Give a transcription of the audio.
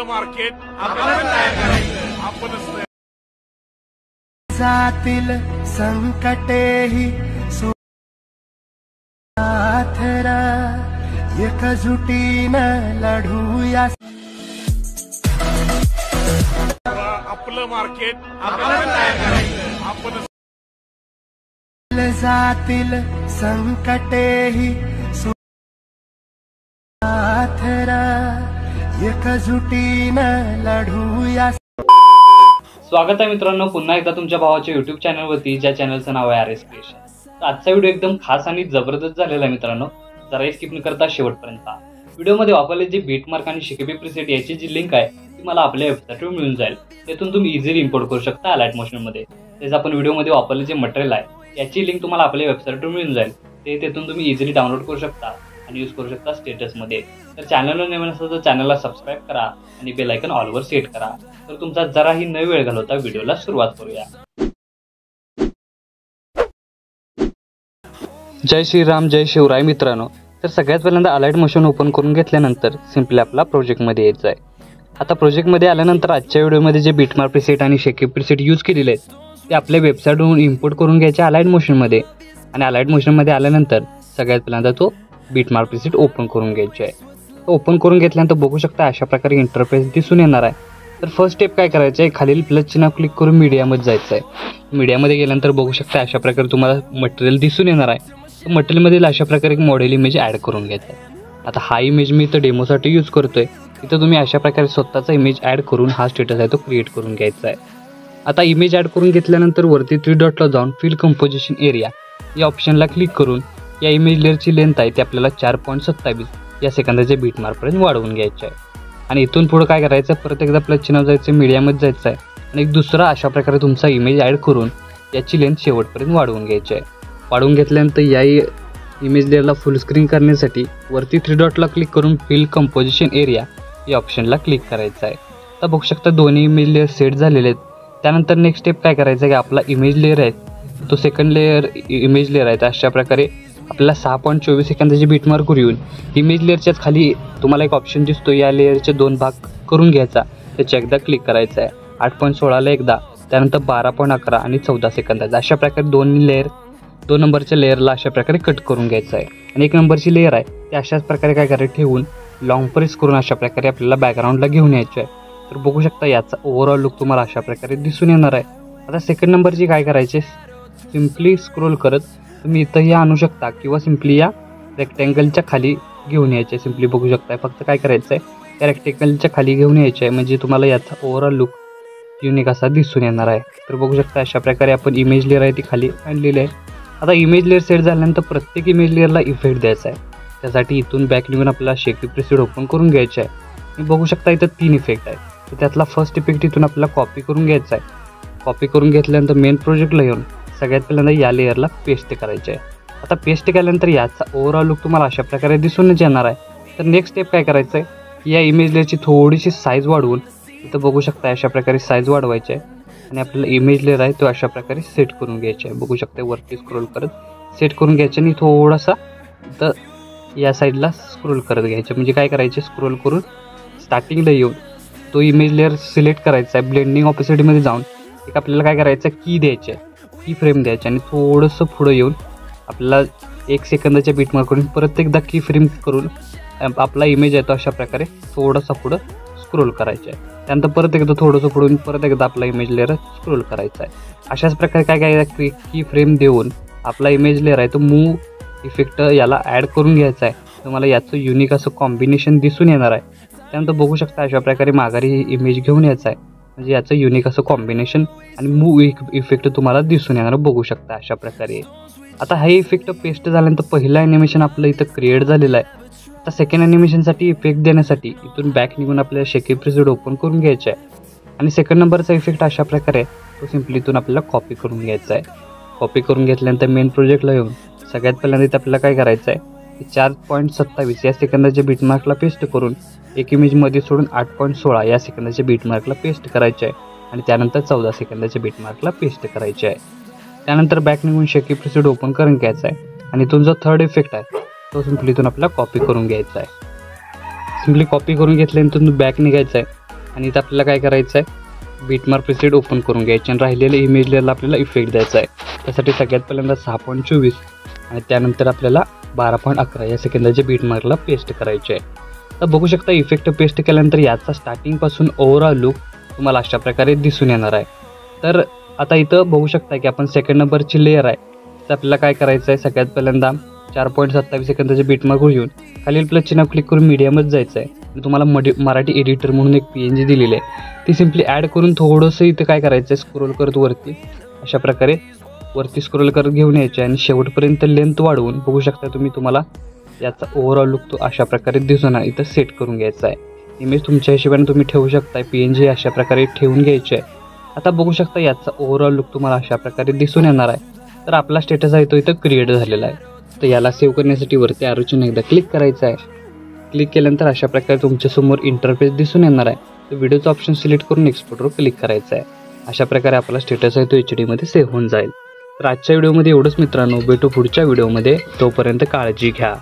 आपलं मार्केट आपल्याला तयार करायचं, आपणच जातील संकटेही साथरा एकजुटीनं लढूया. आपलं मार्केट आपल्याला तयार करायचं, आपणच जातील संकटेही साथरा एकजुटीनं लढूया. स्वागत आहे मित्रांनो पुन्हा एकदा तुमच्या भावाच्या YouTube चॅनलवरती, ज्या चॅनलचं नाव आहे RS क्रिएशन. तर आजचा व्हिडिओ एकदम खास आणि जबरदस्त झालेला आहे मित्रांनो. जरा स्किप न करता शेवटपर्यंत व्हिडिओमध्ये वापरले जे बीटमार्क आणि शिकेबी प्रीसेट याची जी लिंक आहे ती मला आपल्या वेबसाईटवर मिळून जाईल. त्यातून तुम्ही इझिली इम्पोर्ट करू शकता अलाइट मोशनमध्ये. तेच आपण व्हिडिओमध्ये वापरले जे मटेरियल आहे याची लिंक तुम्हाला आपल्या वेबसाईटवर मिळून जाईल. तेथून तुम्ही इझिली डाउनलोड करू शकता आणि यूज करू शकता स्टेटसमध्ये. तर चॅनलवर नवीन असेल तर चॅनलला सबस्क्राईब करा आणि बेल आयकॉन ऑलवर सेट करा. तर तुमचा जराही न वेळ घालवता व्हिडिओला सुरुवात करूया. जय श्रीराम, जय शिवराय मित्रांनो. तर सगळ्यात पहिल्यांदा अलाइट मोशन ओपन करून घेतल्यानंतर सिम्पली आपला प्रोजेक्टमध्ये यायचं आहे. आता प्रोजेक्टमध्ये आल्यानंतर आजच्या व्हिडिओमध्ये जे बीटमार्क प्रीसेट आणि शेकेब प्रीसेट यूज केलेले आहेत ते आपल्या वेबसाईटवरून इम्पोर्ट करून घ्यायचे अलाइट मोशनमध्ये. आणि अलाइट मोशनमध्ये आल्यानंतर सगळ्यात पहिल्यांदा तो बीटमार्क प्रीसेट ओपन करून घ्यायचे आहे. ओपन करून घेतल्यानंतर बघू शकता अशा प्रकारे इंटरफेस दिसून येणार आहे. तर फर्स्ट स्टेप काय करायचं आहे, खालील प्लस चिन्ह क्लिक करून मीडियामध्ये जायचं आहे. मीडियामध्ये गेल्यानंतर बघू शकता अशा प्रकारे तुम्हाला मटेरियल दिसून येणार आहे. तर मटेरियलमधील अशा प्रकारे एक मॉडेल इमेज ॲड करून घ्यायचा आहे. आता हा इमेज मी इथं डेमोसाठी यूज करतोय. इथं तुम्ही अशा प्रकारे स्वतःचा इमेज ॲड करून हा स्टेटस आहे तो क्रिएट करून घ्यायचा आहे. आता इमेज ॲड करून घेतल्यानंतर वरती 3 डॉटला जाऊन फिल कंपोजिशन एरिया या ऑप्शनला क्लिक करून या इमेज लेअरची लेंथ आहे ती आपल्याला 4.27 या सेकंदाच्या बीटमार्कपर्यंत वाढवून घ्यायची आहे. आणि इथून पुढे काय करायचं, परत एकदा प्लस चिन्ह जायचं, मीडियामध्ये जायचं आहे आणि एक दुसरा अशा प्रकारे तुमचा इमेज ॲड करून याची लेंथ शेवटपर्यंत वाढवून घ्यायची आहे. वाढवून घेतल्यानंतर या इमेज लेअरला फुल स्क्रीन करण्यासाठी वरती 3 डॉटला क्लिक करून फिल कंपोजिशन एरिया या ऑप्शनला क्लिक करायचं आहे. तर बघू शकता दोन्ही इमेज लेअर सेट झालेले आहेत. त्यानंतर नेक्स्ट स्टेप काय करायचं आहे की आपला इमेज लेअर आहे तो सेकंड लेअर इमेज लेअर आहे. अशा प्रकारे आपल्याला 6.24 सेकंदाची बीटमार्क येऊन इमेज लेअरच्याच खाली तुम्हाला एक ऑप्शन दिसतो या लेअरचे 2 भाग करून घ्यायचा. त्याच्या एकदा क्लिक करायचं आहे. 8.16ला एकदा, त्यानंतर 12.11 आणि 14 सेकंदाचा अशा प्रकारे दोन नंबरच्या लेअरला अशा प्रकारे कट करून घ्यायचं आहे. आणि 1 नंबरची लेअर आहे ते अशाच प्रकारे काय करायचं ठेवून लॉंग प्रेस करून अशा प्रकारे आपल्याला बॅकग्राऊंडला घेऊन यायचं आहे. तर बघू शकता याचा ओव्हरऑल लुक तुम्हाला अशा प्रकारे दिसून येणार आहे. आता सेकंड नंबरची काय करायचे, सिम्पली स्क्रोल करत तुम्ही इथंही आणू शकता किंवा सिम्पली या रेक्टँगलच्या खाली घेऊन यायचे. सिम्पली बघू शकता फक्त काय करायचं आहे या रेक्टँगलच्या खाली घेऊन यायचे आहे म्हणजे तुम्हाला याचा ओव्हरऑल लुक युनिक असा दिसून येणार आहे. तर बघू शकता अशा प्रकारे आपण इमेज लेअर आहे ती खाली आणलेली आहे. आता इमेज लेअर सेट झाल्यानंतर प्रत्येक इमेज लेअरला इफेक्ट द्यायचा आहे. त्यासाठी इथून बॅक निघून आपल्याला शेकेब प्रीसेट ओपन करून घ्यायचे आहे. तुम्ही बघू शकता इथं 3 इफेक्ट आहेत. तर त्यातला फर्स्ट इफेक्ट इथून आपल्याला कॉपी करून घ्यायचा आहे. कॉपी करून घेतल्यानंतर मेन प्रोजेक्टला येऊन सगळ्यात पहिल्यांदा या लेअरला पेस्ट करायचे आहे. आता पेस्ट केल्यानंतर याचा ओव्हरऑल लुक तुम्हाला अशा प्रकारे दिसूनच येणार आहे. तर नेक्स्ट स्टेप काय करायचं आहे, या इमेज लेअरची थोडीशी साईज वाढवून इथं बघू शकता अशा प्रकारे साईज वाढवायची आहे आणि आपल्याला इमेज लेअर आहे तो अशा प्रकारे सेट करून घ्यायचे आहे. बघू शकता वरती स्क्रोल करत सेट करून घ्यायचे आणि थोडासा तर या साईडला स्क्रोल करत घ्यायचे. म्हणजे काय करायचे, स्क्रोल करून स्टार्टिंगला येऊन तो इमेज लेअर सिलेक्ट करायचा आहे. ब्लेंडिंग ऑपॉसिटीमध्ये जाऊन एक आपल्याला काय करायचं की द्यायचे आहे, की फ्रेम द्यायचे आणि थोडंसं पुढं येऊन आपल्याला 1 सेकंदाच्या बीटमार्कवरून परत एकदा की फ्रेम करून आपला इमेज आहे तो अशा प्रकारे थोडासा पुढं स्क्रोल करायचा आहे. त्यानंतर परत एकदा थोडंसं पुढून परत एकदा आपला इमेज लेअर स्क्रोल करायचा आहे. अशाच प्रकारे काय काय की फ्रेम देऊन आपला इमेज लेअर आहे तो मूव इफेक्ट याला ॲड करून घ्यायचा आहे. तुम्हाला याचं युनिक असं कॉम्बिनेशन दिसून येणार आहे. त्यानंतर बघू शकता अशा प्रकारे माघारी इमेज घेऊन यायचा आहे म्हणजे याचं युनिक असं कॉम्बिनेशन आणि मूव इफेक्ट तुम्हाला दिसून येणार बघू शकता अशा प्रकारे. आता हे इफेक्ट पेस्ट झाल्यानंतर पहिलं ॲनिमेशन आपलं इथं क्रिएट झालेलं आहे. आता सेकंड ॲनिमेशनसाठी इफेक्ट देण्यासाठी इथून बॅक निघून आपल्याला शेकेब प्रीसेट ओपन करून घ्यायचं आहे आणि सेकंड नंबरचा इफेक्ट अशा प्रकारे तो सिम्पली इथून आपल्याला कॉपी करून घ्यायचा आहे. कॉपी करून घेतल्यानंतर मेन प्रोजेक्टला येऊन सगळ्यात पहिल्यांदा इथं आपल्याला काय करायचं आहे, 4.27 या सेकंदाच्या बीटमार्कला पेस्ट करून एक इमेजमध्ये सोडून 8.16 या सेकंदाच्या बीटमार्कला पेस्ट करायचे आहे आणि त्यानंतर 14 सेकंदाच्या बीटमार्कला पेस्ट करायचे आहे. त्यानंतर बॅक निघून शेकेब प्रीसेट ओपन करून घ्यायचा आहे आणि इथून जो थर्ड इफेक्ट आहे तो सिम्पली इथून आपल्याला कॉपी करून घ्यायचा आहे. सिम्पली कॉपी करून घेतल्यानंतर बॅक निघायचं आहे आणि इथं आपल्याला काय करायचं आहे, बीटमार्क प्रीसेट ओपन करून घ्यायचे आणि राहिलेल्या इमेजला आपल्याला इफेक्ट द्यायचा आहे. त्यासाठी सगळ्यात पहिल्यांदा 6.24 आणि त्यानंतर आपल्याला 12.11 या सेकंदाचे बीटमार्कला पेस्ट करायचे आहे. तर बघू शकता इफेक्ट पेस्ट केल्यानंतर याचा स्टार्टिंगपासून ओव्हरऑल लुक तुम्हाला अशा प्रकारे दिसून येणार आहे. तर आता इथं बघू शकता की आपण सेकंड नंबरची लेअर आहे, तर आपल्याला काय करायचं आहे, सगळ्यात पहिल्यांदा 4.27 सेकंदाचे बीटमार्क घेऊन खालील प्लस चिन्ह क्लिक करून मीडियमच जायचं आहे. आणि तुम्हाला मराठी एडिटर म्हणून एक PNG दिलेली आहे, ती सिम्पली ॲड करून थोडंसं इथं काय करायचं आहे, स्क्रोल करत वरती अशा प्रकारे वरती स्क्रोल करत घेऊन यायचे आणि शेवटपर्यंत लेंथ वाढवून बघू शकता तुम्ही, तुम्हाला याचा ओव्हरऑल लुक तो अशा प्रकारे दिसून इथं सेट करून घ्यायचा आहे. इमेज तुमच्या हिशोबाने तुम्ही ठेवू शकता, PNG अशा प्रकारे ठेवून घ्यायचे आहे. आता बघू शकता याचा ओव्हरऑल लुक तुम्हाला अशा प्रकारे दिसून येणार आहे. तर आपला स्टेटस आहे तो इथं क्रिएट झालेला आहे. तर याला सेव्ह करण्यासाठी वरती ॲरो चिन्ह एकदा क्लिक करायचं आहे. क्लिक केल्यानंतर अशा प्रकारे तुमच्यासमोर इंटरफेस दिसून येणार आहे. तर व्हिडिओचं ऑप्शन सिलेक्ट करून एक्सपोर्टवर क्लिक करायचं आहे. अशा प्रकारे आपला स्टेटस आहे तो HD मध्ये सेव्ह होऊन जाईल. तर आजच्या व्हिडिओमध्ये एवढंच मित्रांनो, भेटू पुढच्या व्हिडिओमध्ये. तोपर्यंत काळजी घ्या.